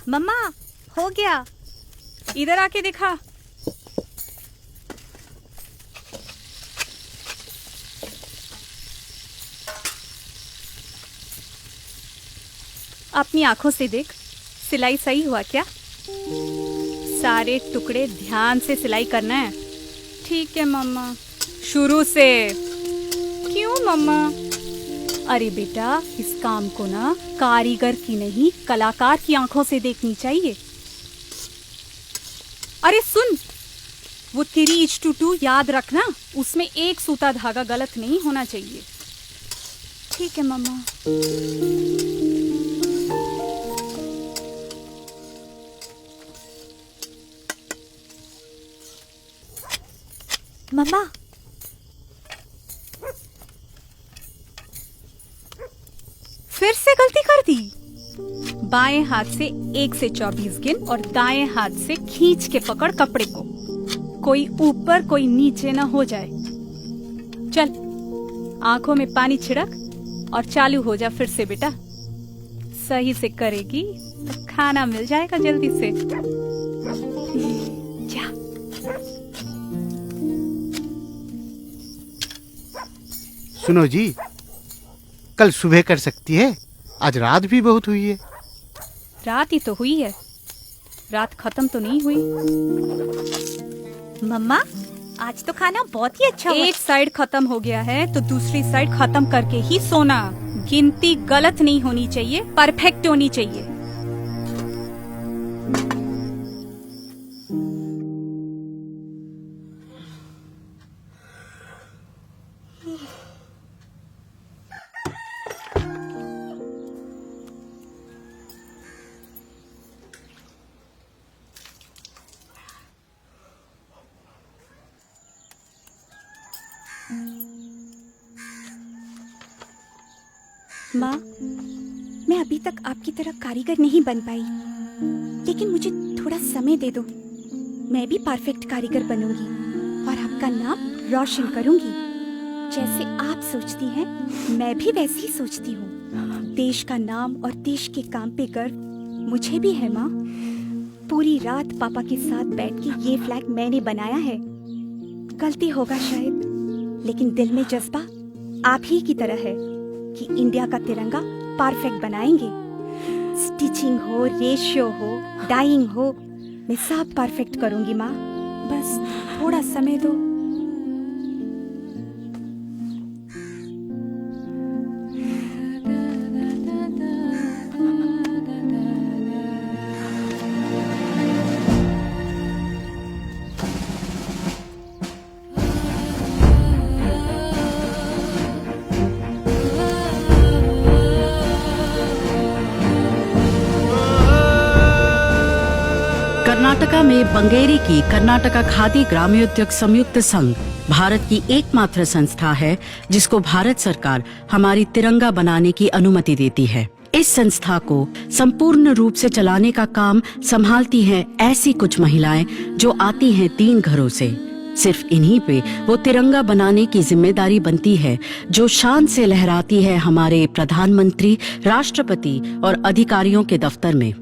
मम्मा, हो गया। इधर आके दिखा। अपनी आंखों से देख, सिलाई सही हुआ क्या? सारे टुकड़े ध्यान से सिलाई करना है। ठीक है मम्मा। शुरू से। क्यों मम्मा? अरे बेटा, इस काम को ना कारीगर की नहीं कलाकार की आंखों से देखनी चाहिए। अरे सुन, वो 3:2 याद रखना, उसमें एक सूता धागा गलत नहीं होना चाहिए। ठीक है मम्मा। मम्मा, फिर से गलती कर दी। बाएं हाथ से 1 से 24 गिन और दाएं हाथ से खींच के पकड़ कपड़े को। कोई ऊपर कोई नीचे ना हो जाए। चल, आंखों में पानी छिड़क और चालू हो जा फिर से बेटा। सही से करेगी तो खाना मिल जाएगा जल्दी से। जा। सुनो जी, कल सुबह कर सकती है? आज रात भी बहुत हुई है। रात ही तो हुई है, रात खत्म तो नहीं हुई। मम्मा, आज तो खाना बहुत ही अच्छा हुआ। एक साइड खत्म हो गया है तो दूसरी साइड खत्म करके ही सोना। गिनती गलत नहीं होनी चाहिए, परफेक्ट होनी चाहिए। माँ, मैं अभी तक आपकी तरह कारीगर नहीं बन पाई, लेकिन मुझे थोड़ा समय दे दो। मैं भी परफेक्ट कारीगर बनूंगी और आपका नाम रोशन करूंगी। जैसे आप सोचती हैं, मैं भी वैसे ही सोचती हूँ। देश का नाम और देश के काम पे गर्व मुझे भी है माँ। पूरी रात पापा के साथ बैठ के ये फ्लैग मैंने बनाया है। गलती होगा शायद, लेकिन दिल में जज्बा आप ही की तरह है कि इंडिया का तिरंगा परफेक्ट बनाएंगे। स्टिचिंग हो, रेशियो हो, डाइंग हो, मैं सब परफेक्ट करूंगी माँ। बस थोड़ा समय दो। कर्नाटका में बंगेरी की कर्नाटका खादी ग्रामोद्योग संयुक्त संघ भारत की एकमात्र संस्था है जिसको भारत सरकार हमारी तिरंगा बनाने की अनुमति देती है। इस संस्था को संपूर्ण रूप से चलाने का काम संभालती हैं ऐसी कुछ महिलाएं जो आती हैं 3 घरों से। सिर्फ इन्हीं पे वो तिरंगा बनाने की जिम्मेदारी बनती है जो शान से लहराती है हमारे प्रधानमंत्री, राष्ट्रपति और अधिकारियों के दफ्तर में।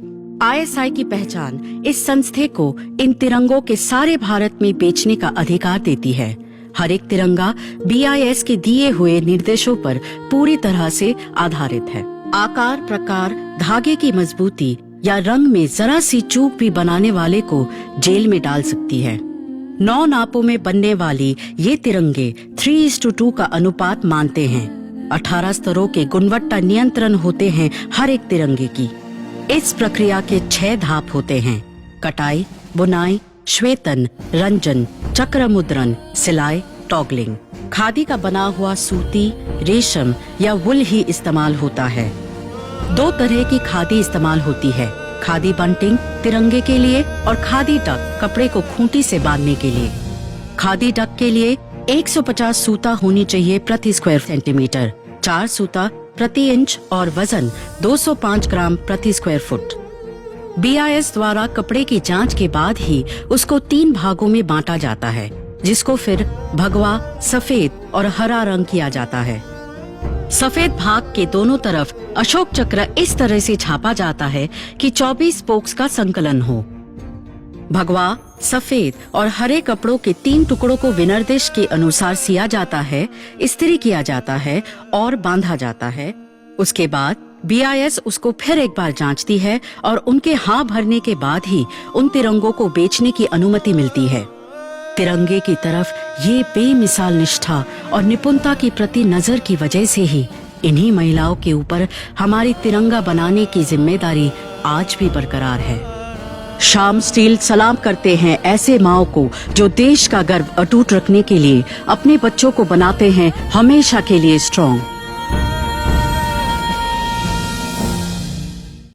ISI की पहचान इस संस्थे को इन तिरंगों के सारे भारत में बेचने का अधिकार देती है। हर एक तिरंगा BIS के दिए हुए निर्देशों पर पूरी तरह से आधारित है। आकार, प्रकार, धागे की मजबूती या रंग में जरा सी चूक भी बनाने वाले को जेल में डाल सकती है। 9 नापों में बनने वाली ये तिरंगे 3:2 का अनुपात मानते हैं। 18 स्तरों के गुणवत्ता नियंत्रण होते हैं हर एक तिरंगे की। इस प्रक्रिया के 6 धाप होते हैं: कटाई, बुनाई, श्वेतन, रंजन, चक्र मुद्रण, सिलाई, टॉगलिंग। खादी का बना हुआ सूती, रेशम या वुल ही इस्तेमाल होता है। 2 तरह की खादी इस्तेमाल होती है: खादी बंटिंग तिरंगे के लिए और खादी डक कपड़े को खूंटी से बांधने के लिए। खादी डक के लिए 150 सूता होनी चाहिए प्रति स्क्वायर सेंटीमीटर, 4 सूता प्रति इंच और वजन 205 ग्राम प्रति स्क्वायर फुट। BIS द्वारा कपड़े की जांच के बाद ही उसको 3 भागों में बांटा जाता है, जिसको फिर भगवा, सफेद और हरा रंग किया जाता है। सफेद भाग के दोनों तरफ अशोक चक्र इस तरह से छापा जाता है कि 24 स्पोक्स का संकलन हो। भगवा, सफेद और हरे कपड़ों के 3 टुकड़ों को विनिर्देश के अनुसार सिया जाता है, इस्त्री किया जाता है और बांधा जाता है। उसके बाद BIS उसको फिर एक बार जांचती है और उनके हाँ भरने के बाद ही उन तिरंगों को बेचने की अनुमति मिलती है। तिरंगे की तरफ ये बेमिसाल निष्ठा और निपुणता की प्रति नजर की वजह से ही इन्हीं महिलाओं के ऊपर हमारी तिरंगा बनाने की जिम्मेदारी आज भी बरकरार है। श्याम स्टील सलाम करते हैं ऐसे माओं को जो देश का गर्व अटूट रखने के लिए अपने बच्चों को बनाते हैं हमेशा के लिए स्ट्रॉन्ग।